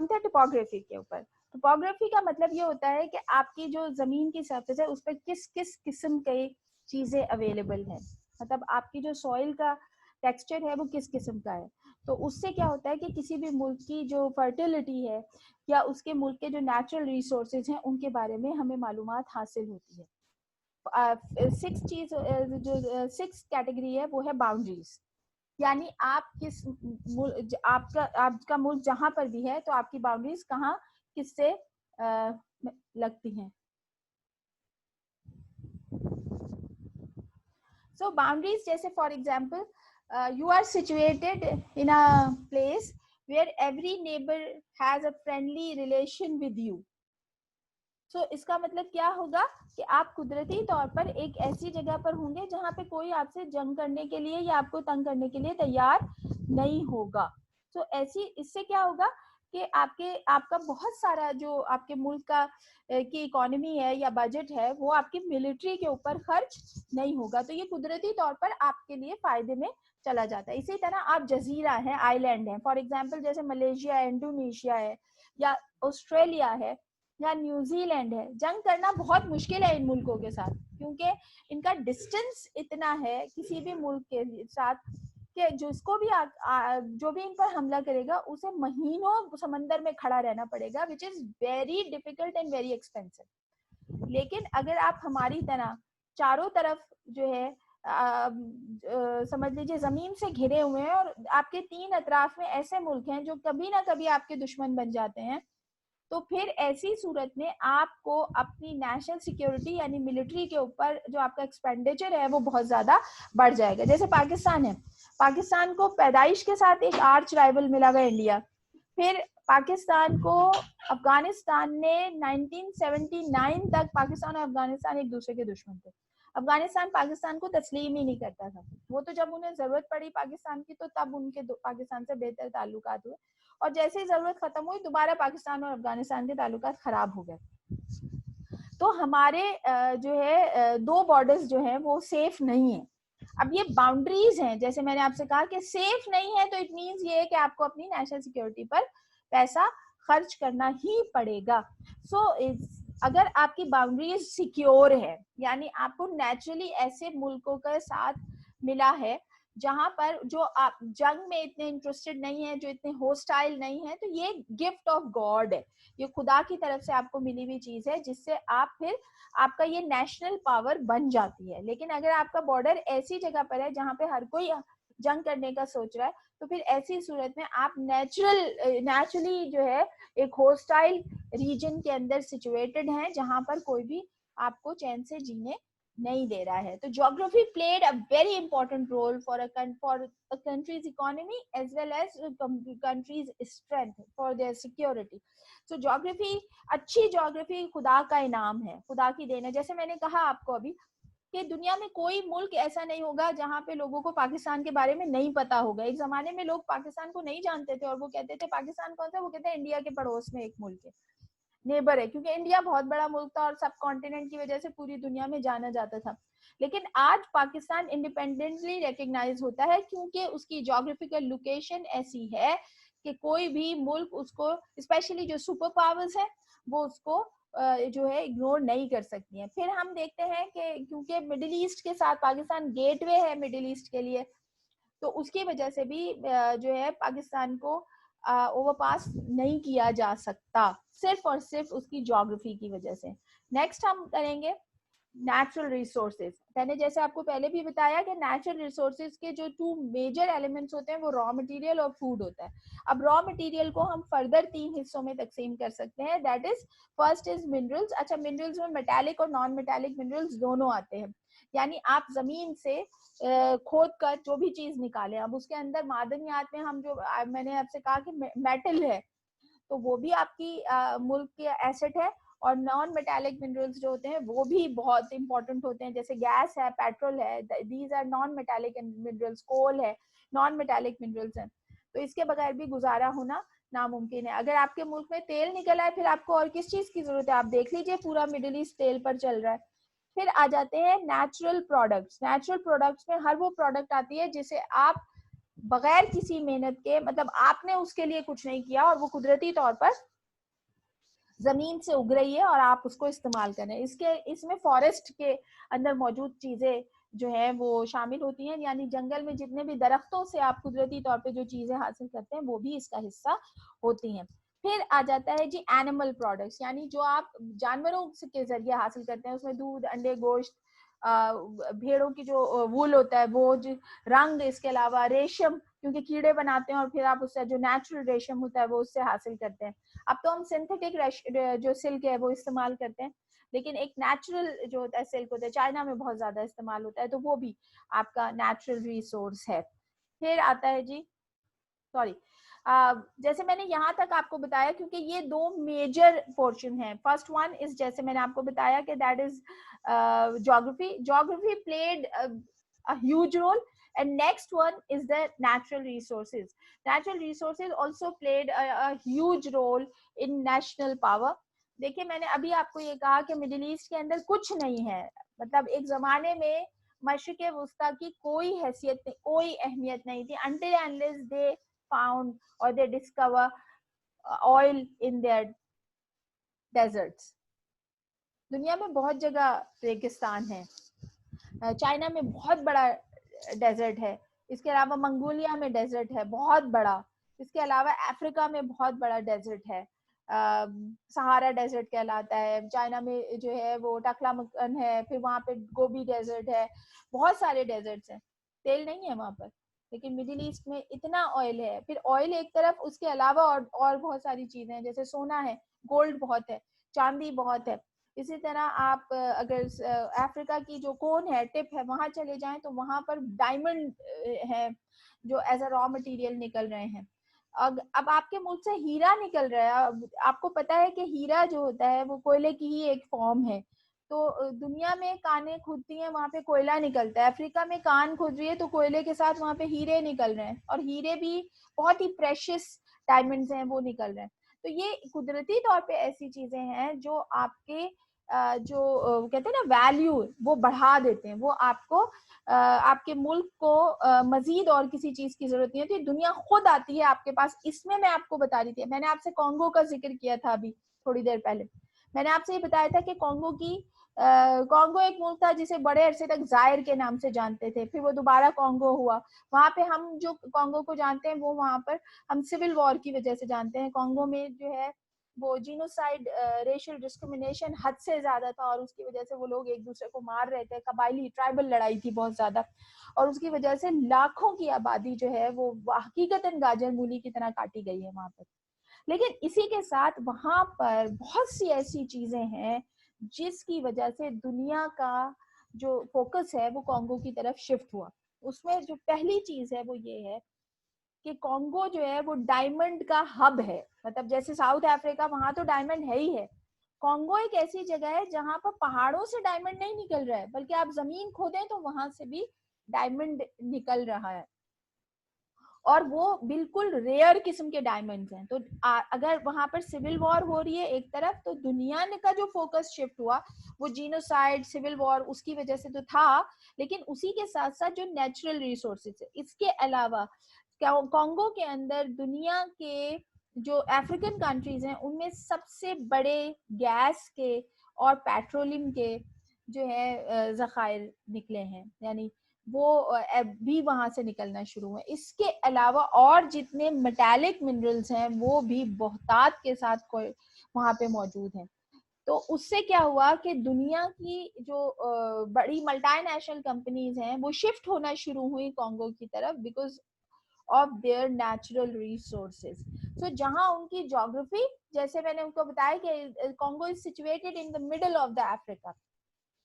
हम थे टोपोग्राफी के ऊपर। टोपोग्राफी का मतलब ये होता है कि आपकी जो जमीन की सरफेस है उस पर किस किस किस्म की चीजें अवेलेबल हैं, मतलब आपकी जो सॉइल का टेक्सचर है वो किस किस्म का है। तो उससे क्या होता है कि किसी भी मुल्क की जो फर्टिलिटी है या उसके मुल्क के जो नेचुरल रिसोर्सेज हैं उनके बारे में हमें मालूमात हासिल होती है। जो सिक्स कैटेगरी है वो है बाउंड्रीज, यानी आप किस आपका मुल्क जहां पर भी है तो आपकी बाउंड्रीज कहाँ किससे लगती हैं। सो बाउंड्रीज जैसे for example you are situated in a place where every neighbor has a friendly relation with you. So इसका मतलब क्या होगा कि आप कुदरती तौर पर एक ऐसी जगह पर होंगे जहां पे कोई आपसे जंग करने के लिए या आपको तंग करने के लिए तैयार नहीं होगा। तो ऐसी इससे क्या होगा कि आपका बहुत सारा जो आपके मुल्क का की इकोनॉमी है या बजट है वो आपकी मिलिट्री के ऊपर खर्च नहीं होगा। तो ये कुदरती तौर पर आपके लिए फायदे में चला जाता है। इसी तरह आप जजीरा है, आइलैंड है, फॉर एग्जाम्पल जैसे मलेशिया है, इंडोनेशिया है या ऑस्ट्रेलिया है या न्यूजीलैंड है। जंग करना बहुत मुश्किल है इन मुल्कों के साथ क्योंकि इनका डिस्टेंस इतना है किसी भी मुल्क के साथ कि जिसको भी जो भी इन पर हमला करेगा उसे महीनों समंदर में खड़ा रहना पड़ेगा, which is very difficult and very expensive. लेकिन अगर आप हमारी तरह चारों तरफ जो है समझ लीजिए जमीन से घिरे हुए हैं और आपके तीन अतराफ में ऐसे मुल्क हैं जो कभी ना कभी आपके दुश्मन बन जाते हैं, तो फिर ऐसी सूरत में आपको अपनी नेशनल सिक्योरिटी यानी मिलिट्री के ऊपर जो आपका एक्सपेंडिचर है वो बहुत ज्यादा बढ़ जाएगा। जैसे पाकिस्तान है, पाकिस्तान को पैदाइश के साथ एक आर्च राइवल मिला हुआ इंडिया। फिर पाकिस्तान को अफगानिस्तान ने 1979 तक पाकिस्तान और अफगानिस्तान एक दूसरे के दुश्मन थे। अफगानिस्तान पाकिस्तान को तस्लीम ही नहीं करता था। वो तो जब उन्हें जरूरत पड़ी पाकिस्तान की तो तब उनके पाकिस्तान से बेहतर ताल्लुकात हुए और जैसे ही जरूरत खत्म हुई दोबारा पाकिस्तान और अफगानिस्तान के ताल्लुकात खराब हो गए। तो हमारे जो है दो बॉर्डर्स जो है वो सेफ नहीं है। अब ये बाउंड्रीज हैं, जैसे मैंने आपसे कहा कि सेफ नहीं है तो इट मींस ये है कि आपको अपनी नेशनल सिक्योरिटी पर पैसा खर्च करना ही पड़ेगा। सो अगर आपकी बाउंड्रीज सिक्योर है यानी आपको नेचुरली ऐसे मुल्कों के साथ मिला है जहां पर जो आप जंग में इतने इंटरेस्टेड नहीं है, जो इतने होस्टाइल नहीं है, तो ये गिफ्ट ऑफ गॉड है, ये खुदा की तरफ से आपको मिली हुई चीज है जिससे आप फिर आपका ये नेशनल पावर बन जाती है। लेकिन अगर आपका बॉर्डर ऐसी जगह पर है जहां पे हर कोई जंग करने का सोच रहा है तो फिर ऐसी सूरत में आप नेचुरली जो है एक होस्टाइल रीजन के अंदर सिचुएटेड हैं जहां पर कोई भी आपको चैन से जीने नहीं दे रहा है। तो geography played a very important role for a country's economy as well as country's strength for their security. So geography, अच्छी ज्योग्राफी खुदा का इनाम है, खुदा की देन है। जैसे मैंने कहा आपको अभी कि दुनिया में कोई मुल्क ऐसा नहीं होगा जहां पे लोगों को पाकिस्तान के बारे में नहीं पता होगा। एक जमाने में लोग पाकिस्तान को नहीं जानते थे और वो कहते थे पाकिस्तान कौन सा, वो कहते हैं इंडिया के पड़ोस में एक मुल्क है, नेबर है, क्योंकि इंडिया बहुत बड़ा मुल्क था और सब कॉन्टिनेंट की वजह से पूरी दुनिया में जाना जाता था। लेकिन आज पाकिस्तान इंडिपेंडेंटली रिकॉग्नाइज होता है क्योंकि उसकी ज्योग्राफिकल लोकेशन ऐसी है कि कोई भी मुल्क उसको, स्पेशली जो सुपर पावर्स है, वो उसको जो है इग्नोर नहीं कर सकती हैं। फिर हम देखते हैं कि क्योंकि मिडिल ईस्ट के साथ पाकिस्तान गेटवे है मिडिल ईस्ट के लिए, तो उसकी वजह से भी जो है पाकिस्तान को ओवरपास नहीं किया जा सकता सिर्फ और सिर्फ उसकी ज्योग्राफी की वजह से। नेक्स्ट हम करेंगे नेचुरल रिसोर्सेज। मैंने जैसे आपको पहले भी बताया कि नेचुरल रिसोर्सेज के जो टू मेजर एलिमेंट्स होते हैं वो रॉ मटेरियल और फूड होता है। अब रॉ मटेरियल को हम फर्दर तीन हिस्सों में तकसीम कर सकते हैं, that is first is minerals. अच्छा, मिनरल्स में मेटालिक और नॉन मेटालिक मिनरल्स दोनों आते हैं, यानी आप जमीन से खोद कर जो भी चीज निकालें। अब उसके अंदर मादनियात में हम जो मैंने आपसे कहा कि मेटल है तो वो भी आपकी मुल्क के एसेट है, और नॉन मेटालिक मिनरल्स जो होते हैं वो भी बहुत इंपॉर्टेंट होते हैं, जैसे गैस है, पेट्रोल है, these are non metallic minerals, coal है, नॉन मेटालिक मिनरल्स हैं। तो इसके बगैर भी गुजारा होना नामुमकिन है। अगर आपके मुल्क में तेल निकल आए फिर आपको और किस चीज की जरूरत है? आप देख लीजिए पूरा मिडिल ईस्ट तेल पर चल रहा है। फिर आ जाते हैं नेचुरल प्रोडक्ट्स। नेचुरल प्रोडक्ट्स में हर वो प्रोडक्ट आती है जिसे आप बगैर किसी मेहनत के, मतलब आपने उसके लिए कुछ नहीं किया और वो कुदरती तौर पर जमीन से उग रही है और आप उसको इस्तेमाल कर रहे हैं। इसमें फॉरेस्ट के अंदर मौजूद चीजें जो है वो शामिल होती हैं, यानी जंगल में जितने भी दरख्तों से आप कुदरती तौर पे जो चीजें हासिल करते हैं वो भी इसका हिस्सा होती हैं। फिर आ जाता है जी एनिमल प्रोडक्ट्स, यानी जो आप जानवरों के जरिए हासिल करते हैं, उसमें दूध, अंडे, गोश्त, भेड़ों की जो वूल होता है वो, जो रंग, इसके अलावा रेशम, क्योंकि कीड़े बनाते हैं और फिर आप उससे जो नेचुरल रेशम होता है वो उससे हासिल करते हैं। अब तो हम सिंथेटिक जो सिल्क है वो इस्तेमाल करते हैं, लेकिन एक नेचुरल जो होता है सिल्क होता है, चाइना में बहुत ज्यादा इस्तेमाल होता है, तो वो भी आपका नेचुरल रिसोर्स है। फिर आता है जी, सॉरी, जैसे मैंने यहाँ तक आपको बताया, क्योंकि ये दो मेजर पोर्शन है। फर्स्ट वन इज, जैसे मैंने आपको बताया कि that is geography. Geography played a huge role, and next one is the natural resources. Natural resources also played a huge role in national power. देखिए, मैंने अभी आपको ये कहा कि मिडिल ईस्ट के अंदर कुछ नहीं है, मतलब एक जमाने में मशरिक़ वुस्ता की कोई हैसियत नहीं, कोई अहमियत नहीं थी, until and unless they found or they discover oil in their deserts. दुनिया में बहुत जगह रेगिस्तान है, चाइना में बहुत बड़ा डेजर्ट है, इसके अलावा मंगोलिया में डेजर्ट है बहुत बड़ा, इसके अलावा अफ्रीका में बहुत बड़ा डेजर्ट है, सहारा डेजर्ट कहलाता है। चाइना में जो है वो टकलामकन है, फिर वहाँ पे गोबी डेजर्ट है, बहुत सारे डेजर्ट्स हैं। तेल नहीं है वहाँ पर, लेकिन मिडिल ईस्ट में इतना ऑयल है। फिर ऑयल एक तरफ, उसके अलावा और बहुत सारी चीजें हैं, जैसे सोना है, गोल्ड बहुत है, चांदी बहुत है। इसी तरह आप अगर अफ्रीका की जो कोन है, टिप है, वहां चले जाएं तो वहां पर डायमंड है जो एज अ रॉ मटेरियल निकल रहे हैं। अब आपके मुल्क से हीरा निकल रहा है। आपको पता है कि हीरा जो होता है वो कोयले की ही एक फॉर्म है। तो दुनिया में कानें खुदती हैं, वहां पे कोयला निकलता है। अफ्रीका में कान खुद रही है तो कोयले के साथ वहां पे हीरे निकल रहे हैं, और हीरे भी बहुत ही प्रेशियस डायमंड्स हैं, वो निकल रहे हैं। तो ये कुदरती तौर पे ऐसी चीजें हैं जो आपके जो कहते हैं ना वैल्यू, वो बढ़ा देते हैं। वो आपको आपके मुल्क को मजीद और किसी चीज की जरूरत नहीं होती, दुनिया खुद आती है आपके पास। इसमें मैं आपको बता रही थी, मैंने आपसे कॉन्गो का जिक्र किया था अभी थोड़ी देर पहले। मैंने आपसे ये बताया था कि कॉन्गो एक मुल्क था जिसे बड़े अरसे तक जायर के नाम से जानते थे, फिर वो दोबारा कॉन्गो हुआ। वहां पे हम जो कॉन्गो को जानते हैं वो वहां पर हम सिविल वॉर की वजह से जानते हैं। कॉन्गो में जो है वो जीनोसाइड, रेशियल डिस्क्रिमिनेशन हद से ज्यादा था, और उसकी वजह से वो लोग एक दूसरे को मार रहे थे, कबायली ट्राइबल लड़ाई थी बहुत ज्यादा, और उसकी वजह से लाखों की आबादी जो है वो हकीकतन गाजर मूली की तरह काटी गई है वहां पर। लेकिन इसी के साथ वहां पर बहुत सी ऐसी चीजें हैं जिसकी वजह से दुनिया का जो फोकस है वो कॉन्गो की तरफ शिफ्ट हुआ। उसमें जो पहली चीज है वो ये है कि कॉन्गो जो है वो डायमंड का हब है। मतलब जैसे साउथ अफ्रीका, वहां तो डायमंड है ही है। कॉन्गो एक ऐसी जगह है जहां पर पहाड़ों से डायमंड नहीं निकल रहा है, बल्कि आप जमीन खोदें तो वहां से भी डायमंड निकल रहा है, और वो बिल्कुल रेयर किस्म के डायमंड्स हैं। तो अगर वहां पर सिविल वॉर हो रही है एक तरफ, तो दुनिया का जो फोकस शिफ्ट हुआ वो जीनोसाइड, सिविल वॉर, उसकी वजह से तो था, लेकिन उसी के साथ साथ जो नेचुरल रिसोर्सेज है। इसके अलावा कॉन्गो के अंदर दुनिया के जो अफ्रीकन कंट्रीज हैं उनमें सबसे बड़े गैस के और पेट्रोलियम के जो है जखायर निकले हैं, यानी वो भी वहां से निकलना शुरू हुए। इसके अलावा और जितने मेटालिक मिनरल्स हैं वो भी बहुतात के साथ कोई वहां पे मौजूद हैं। तो उससे क्या हुआ कि दुनिया की जो बड़ी मल्टीनेशनल कंपनीज हैं वो शिफ्ट होना शुरू हुई कॉन्गो की तरफ, because of their natural resources. So जहां उनकी ज्योग्राफी, जैसे मैंने उनको बताया कि Congo is situated in the middle of the Africa,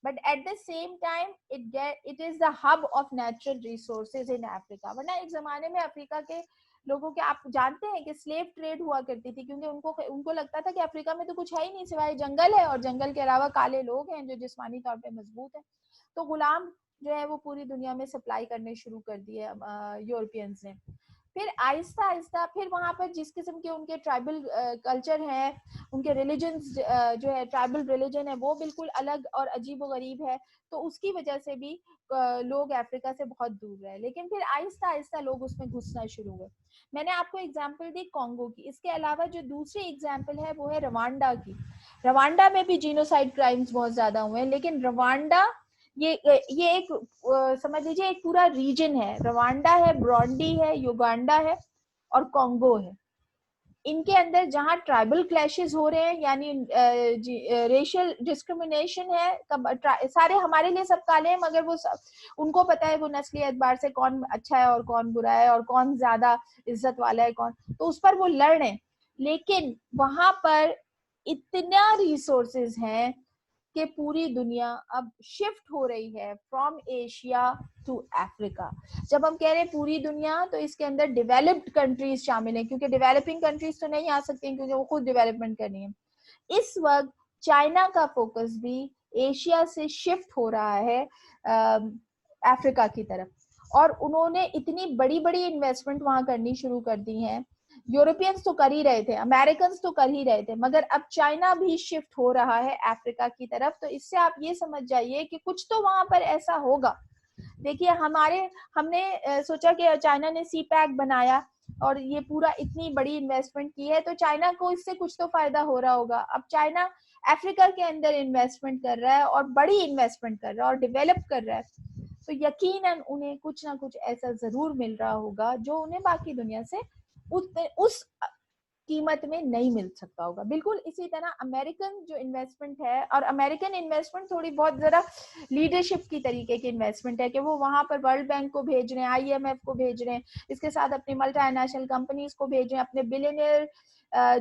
but at the same time it is the hub of natural resources in Africa। वरना एक जमाने में अफ्रीका के लोगों के, आप जानते हैं कि स्लेव ट्रेड हुआ करती थी, क्योंकि उनको लगता था कि अफ्रीका में तो कुछ है ही नहीं सिवाय जंगल है, और जंगल के अलावा काले लोग हैं जो जिस्मानी तौर पे मजबूत हैं। तो गुलाम जो है वो पूरी दुनिया में सप्लाई करने शुरू कर दिए यूरोपियंस ने। फिर आहिस्ता आहिस्ता फिर वहां पर जिस किस्म के उनके ट्राइबल कल्चर है, उनके रिलीजन जो है ट्राइबल रिलीजन है वो बिल्कुल अलग और अजीब व गरीब है, तो उसकी वजह से भी लोग अफ्रीका से बहुत दूर रहे। लेकिन फिर आहिस्ता आहिस्ता लोग उसमें घुसना शुरू हुए। मैंने आपको एग्जांपल दी कॉन्गो की, इसके अलावा जो दूसरी एग्जांपल है वो है रवांडा की। रवांडा में भी जीनोसाइड क्राइम्स बहुत ज्यादा हुए हैं, लेकिन रवांडा ये एक समझ लीजिए एक पूरा रीजन है। रवांडा है, ब्रोंडी है, युगांडा है और कॉन्गो है। इनके अंदर जहां ट्राइबल क्लैशेस हो रहे हैं, यानी रेशियल डिस्क्रिमिनेशन है, सारे हमारे लिए सब काले हैं, मगर वो सब उनको पता है वो नस्ली एतबार से कौन अच्छा है और कौन बुरा है और कौन ज्यादा इज्जत वाला है कौन, तो उस पर वो लड़ रहे हैं। लेकिन वहां पर इतना रिसोर्सेज हैं कि पूरी दुनिया अब शिफ्ट हो रही है फ्रॉम एशिया टू अफ्रीका। जब हम कह रहे हैं पूरी दुनिया, तो इसके अंदर डेवलप्ड कंट्रीज शामिल हैं, क्योंकि डेवलपिंग कंट्रीज तो नहीं आ सकती क्योंकि वो खुद डेवलपमेंट करनी है। इस वक्त चाइना का फोकस भी एशिया से शिफ्ट हो रहा है अफ्रीका की तरफ, और उन्होंने इतनी बड़ी बड़ी इन्वेस्टमेंट वहां करनी शुरू कर दी है। यूरोपियंस तो कर ही रहे थे, अमेरिकन तो कर ही रहे थे, मगर अब चाइना भी शिफ्ट हो रहा है अफ्रीका की तरफ। तो इससे आप ये समझ जाइए कि कुछ तो वहां पर ऐसा होगा। देखिए हमने सोचा कि चाइना ने सी पैक बनाया और ये पूरा इतनी बड़ी इन्वेस्टमेंट की है, तो चाइना को इससे कुछ तो फायदा हो रहा होगा। अब चाइना अफ्रीका के अंदर इन्वेस्टमेंट कर रहा है और बड़ी इन्वेस्टमेंट कर रहा है और डेवलप कर रहा है, तो यकीनन उन्हें कुछ ना कुछ ऐसा जरूर मिल रहा होगा जो उन्हें बाकी दुनिया से उस कीमत में नहीं मिल सकता होगा। बिल्कुल इसी तरह अमेरिकन जो इन्वेस्टमेंट है, और अमेरिकन इन्वेस्टमेंट थोड़ी बहुत जरा लीडरशिप की तरीके की इन्वेस्टमेंट है कि वो वहां पर वर्ल्ड बैंक को भेज रहे हैं, IMF को भेज रहे हैं, इसके साथ अपनी मल्टीनेशनल कंपनीज को भेज रहे हैं, अपने बिलियनियर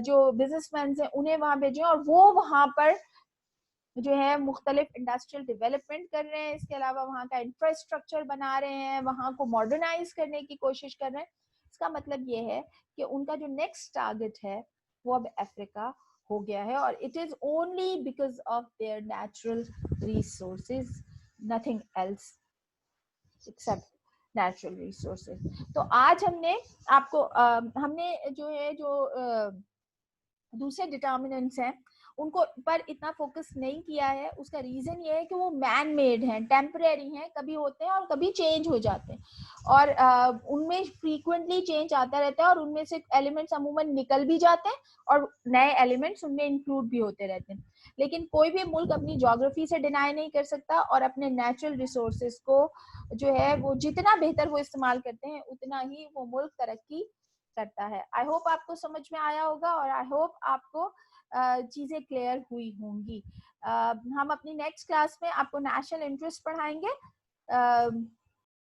जो बिजनेसमैन हैं उन्हें वहां भेज रहे हैं, और वो वहां पर जो है मुख्तलिफ इंडस्ट्रियल डेवलपमेंट कर रहे हैं। इसके अलावा वहाँ का इंफ्रास्ट्रक्चर बना रहे हैं, वहाँ को मॉडर्नाइज करने की कोशिश कर रहे हैं। इसका मतलब ये है कि उनका जो नेक्स्ट टारगेट है वो अब अफ्रीका हो गया है, और it is only because of their natural resources, nothing else except natural resources. तो आज हमने आपको हमने जो है दूसरे डिटर्मिनेंट्स हैं उनको पर इतना फोकस नहीं किया है। उसका रीजन ये है कि वो मैन मेड हैं, टेम्परेरी हैं, कभी होते हैं और कभी चेंज हो जाते हैं, और उनमें फ्रीक्वेंटली चेंज आता रहता है, और उनमें से एलिमेंट्स अमूमन निकल भी जाते हैं और नए एलिमेंट्स उनमें इंक्लूड भी होते रहते हैं। लेकिन कोई भी मुल्क अपनी ज्योग्राफी से डिनाई नहीं कर सकता, और अपने नेचुरल रिसोर्सेज को जो है वो जितना बेहतर वो इस्तेमाल करते हैं उतना ही वो मुल्क तरक्की करता है। आई होप आपको समझ में आया होगा, और आई होप आपको चीजें क्लियर हुई होंगी। हम अपनी नेक्स्ट क्लास में आपको नेशनल इंटरेस्ट पढ़ाएंगे।